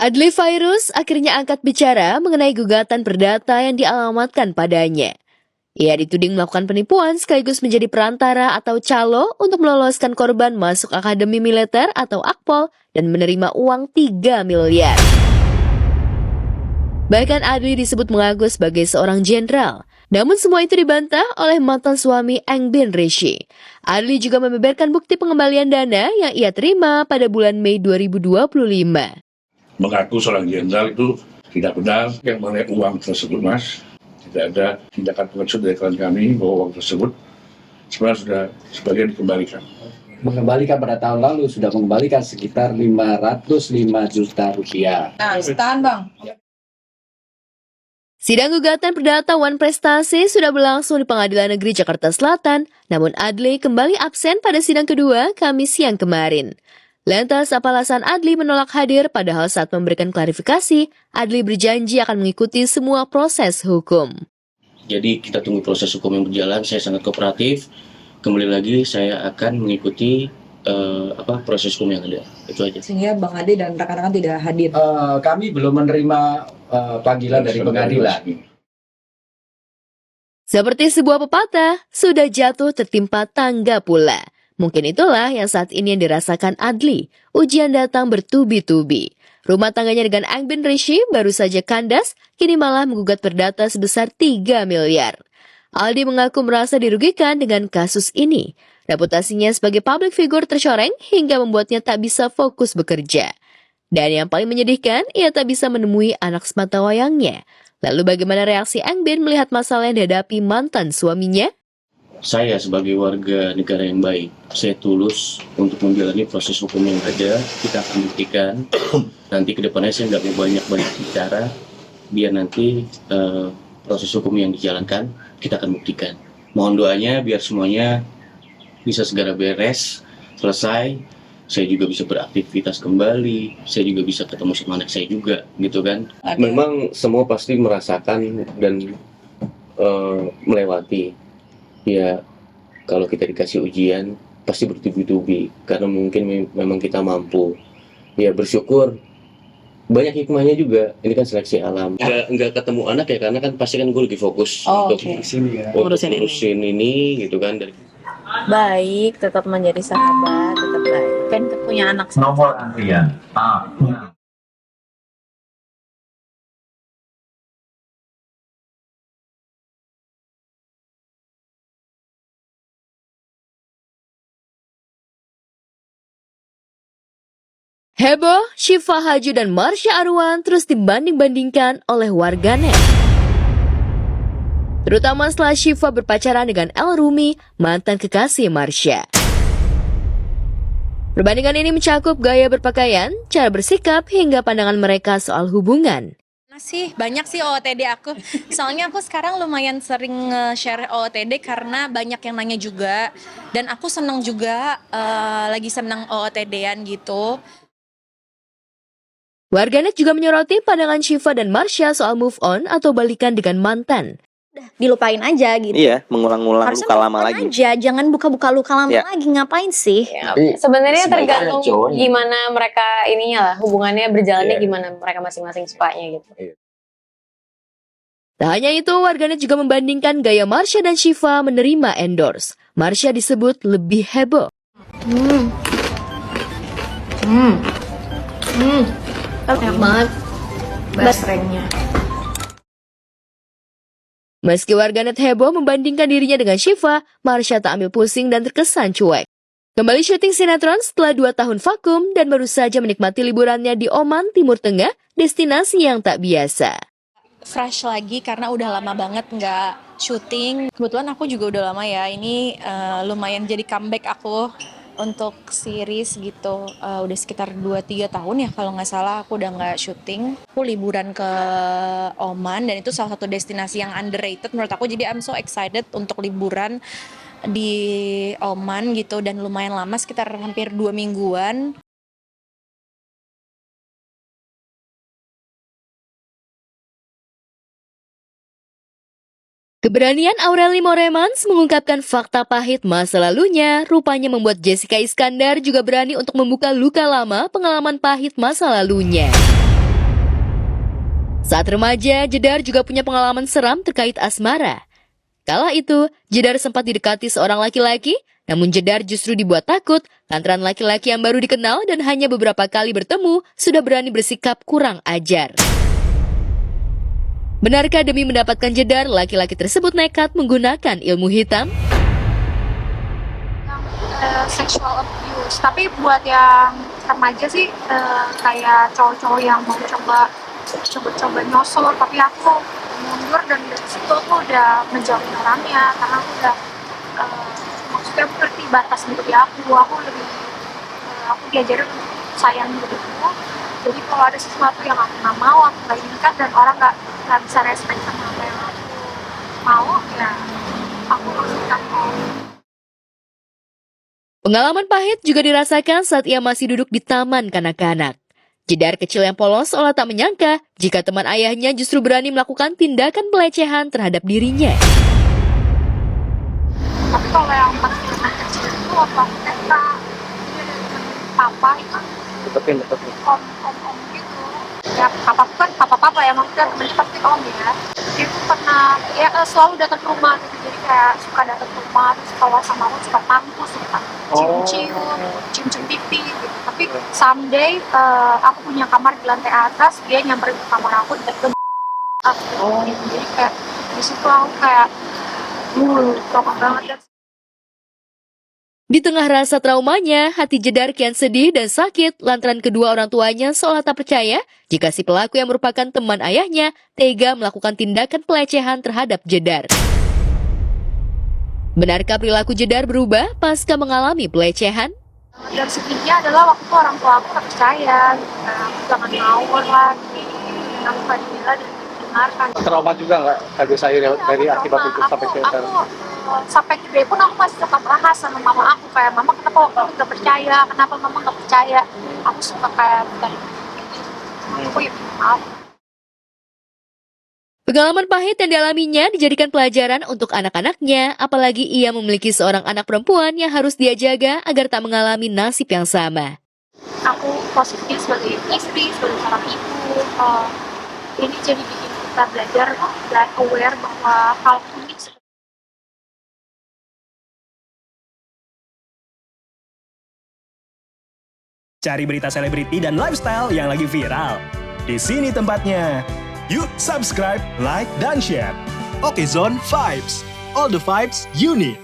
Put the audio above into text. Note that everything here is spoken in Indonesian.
Adly Fairuz akhirnya angkat bicara mengenai gugatan perdata yang dialamatkan padanya. Ia dituding melakukan penipuan sekaligus menjadi perantara atau calo untuk meloloskan korban masuk Akademi Militer atau Akpol dan menerima uang 3 miliar. Bahkan Adly disebut mengaku sebagai seorang jenderal. Namun semua itu dibantah oleh mantan suami Eng Bin Rishi. Adly juga membeberkan bukti pengembalian dana yang ia terima pada bulan Mei 2025. Mengaku seorang jenderal itu tidak benar yang mengenai uang tersebut, Mas. Tidak ada tindakan pengecut dari klien kami bahwa uang tersebut sebenarnya sudah sebagian dikembalikan. Mengembalikan pada tahun lalu sudah mengembalikan sekitar 505 juta rupiah. Nah, tahan Bang. Sidang gugatan perdata Wan Prestasi sudah berlangsung di Pengadilan Negeri Jakarta Selatan, namun Adly kembali absen pada sidang kedua Kamis siang kemarin. Lantas apa alasan Adly menolak hadir, padahal saat memberikan klarifikasi, Adly berjanji akan mengikuti semua proses hukum. Jadi kita tunggu proses hukum yang berjalan, saya sangat kooperatif. Kembali lagi saya akan mengikuti proses hukum yang ada, itu aja. Sehingga Bang Ade dan rekan-rekan tidak hadir. Kami belum menerima panggilan dari pengadilan. Seperti sebuah pepatah, sudah jatuh tertimpa tangga pula. Mungkin itulah yang saat ini yang dirasakan Adly. Ujian datang bertubi-tubi. Rumah tangganya dengan Eng Bin Rishi baru saja kandas, kini malah menggugat perdata sebesar 3 miliar. Adly mengaku merasa dirugikan dengan kasus ini. Reputasinya sebagai public figure tercoreng hingga membuatnya tak bisa fokus bekerja. Dan yang paling menyedihkan, ia tak bisa menemui anak sematawayangnya. Lalu bagaimana reaksi Eng Bin melihat masalah yang dihadapi mantan suaminya? Saya sebagai warga negara yang baik, saya tulus untuk menjalani proses hukum yang ada. Kita akan buktikan. Nanti ke depannya saya nggak mau banyak bicara, biar nanti proses hukum yang dijalankan kita akan buktikan. Mohon doanya biar semuanya bisa segera beres, selesai. Saya juga bisa beraktivitas kembali, saya juga bisa ketemu sama anak saya juga, gitu kan. Memang semua pasti merasakan dan melewati. Ya, kalau kita dikasih ujian, pasti bertubi-tubi. Karena mungkin memang kita mampu. Ya, bersyukur. Banyak hikmahnya juga. Ini kan seleksi alam. Nggak ketemu anak ya, karena kan pasti kan gue lagi fokus untuk urusin ini, gitu kan. Baik, tetap menjadi sahabat, tetap baik. Kan punya anak sama. Nomor antrian A. Heboh, Syifa Haju dan Marsha Arwan terus dibanding-bandingkan oleh warganet. Terutama setelah Syifa berpacaran dengan El Rumi, mantan kekasih Marsha. Perbandingan ini mencakup gaya berpakaian, cara bersikap, hingga pandangan mereka soal hubungan. Banyak sih OOTD aku. Soalnya aku sekarang lumayan sering share OOTD karena banyak yang nanya juga. Dan aku senang juga, lagi senang OOTD-an gitu. Warganet juga menyoroti pandangan Syifa dan Marsha soal move on atau balikan dengan mantan. Dilupain aja gitu. Iya, mengulang-ulang luka lama lagi. Aja, jangan buka-buka luka lama lagi, ngapain sih? Ya, sebenarnya tergantung gimana mereka ininya lah, hubungannya berjalannya gimana mereka masing-masing sukanya gitu. Tak hanya itu, warganet juga membandingkan gaya Marsha dan Syifa menerima endorse. Marsha disebut lebih heboh. Enak banget. Basrengnya. Meski warganet heboh membandingkan dirinya dengan Syifa, Marsha tak ambil pusing dan terkesan cuek. Kembali syuting sinetron setelah 2 tahun vakum dan baru saja menikmati liburannya di Oman, Timur Tengah, destinasi yang tak biasa. Fresh lagi karena udah lama banget nggak syuting. Kebetulan aku juga udah lama ya, ini lumayan jadi comeback aku untuk series gitu. Udah sekitar 2-3 tahun ya kalau nggak salah aku udah nggak syuting. Aku liburan ke Oman dan itu salah satu destinasi yang underrated menurut aku. Jadi I'm so excited untuk liburan di Oman gitu, dan lumayan lama, sekitar hampir 2 mingguan. Keberanian Aureli Moremans mengungkapkan fakta pahit masa lalunya rupanya membuat Jessica Iskandar juga berani untuk membuka luka lama pengalaman pahit masa lalunya. Saat remaja, Jedar juga punya pengalaman seram terkait asmara. Kala itu, Jedar sempat didekati seorang laki-laki, namun Jedar justru dibuat takut lantaran laki-laki yang baru dikenal dan hanya beberapa kali bertemu sudah berani bersikap kurang ajar. Benarkah demi mendapatkan Jedar, laki-laki tersebut nekat menggunakan ilmu hitam? Sexual abuse, tapi buat yang remaja sih kayak cowok-cowok yang mau coba nyosor, tapi aku mundur dan dari situ aku udah menjauhin orangnya karena aku udah maksudnya aku ngerti batas diri aku lebih aku diajarin untuk sayang diriku. Jadi kalau ada sesuatu yang aku nggak mau, aku nggak inginkan dan orang nggak bisa respect sama apa yang aku mau, ya aku langsung mau. Pengalaman pahit juga dirasakan saat ia masih duduk di taman kanak-kanak. Jedar kecil yang polos seolah tak menyangka jika teman ayahnya justru berani melakukan tindakan pelecehan terhadap dirinya. Tapi kalau yang pas anak kecil itu waktu aku TK, dia dari papa itu Deketin. om gitu. Ya papa kan papa ya, maksudnya temennya pasti om ya. Dia tuh pernah ya selalu datang ke rumah gitu, jadi kayak suka datang ke rumah terus kalau sama aku suka tampus, suka cium pipi gitu. Tapi someday aku punya kamar di lantai atas, dia nyamperin ke kamar aku deket aku gitu. Jadi kayak di situ aku kayak trauma banget. Di tengah rasa traumanya, hati Jedar kian sedih dan sakit lantaran kedua orang tuanya seolah tak percaya jika si pelaku yang merupakan teman ayahnya tega melakukan tindakan pelecehan terhadap Jedar. Benarkah perilaku Jedar berubah pasca mengalami pelecehan? Dan sedihnya adalah waktu itu orang tua aku nggak percaya, aku jangan ngawur lagi, dan aku gak dibela dan didengarkan. Trauma juga nggak habis akhirnya dari akibat itu sampai sekarang? Sampai gede pun aku masih suka bahas sama mama aku, kayak mama kenapa waktu itu nggak percaya, kenapa mama nggak percaya, aku suka kayak dari aku ya maaf. Pengalaman pahit yang dialaminya dijadikan pelajaran untuk anak-anaknya, apalagi ia memiliki seorang anak perempuan yang harus dia jaga agar tak mengalami nasib yang sama. Aku positif sebagai istri, sebagai seorang ibu, ini jadi bikin kita belajar dan aware bahwa hal unik seperti Cari berita selebriti dan lifestyle yang lagi viral. Di sini tempatnya. Yuk subscribe, like, dan share. Oke Zone Vibes. All the vibes you need.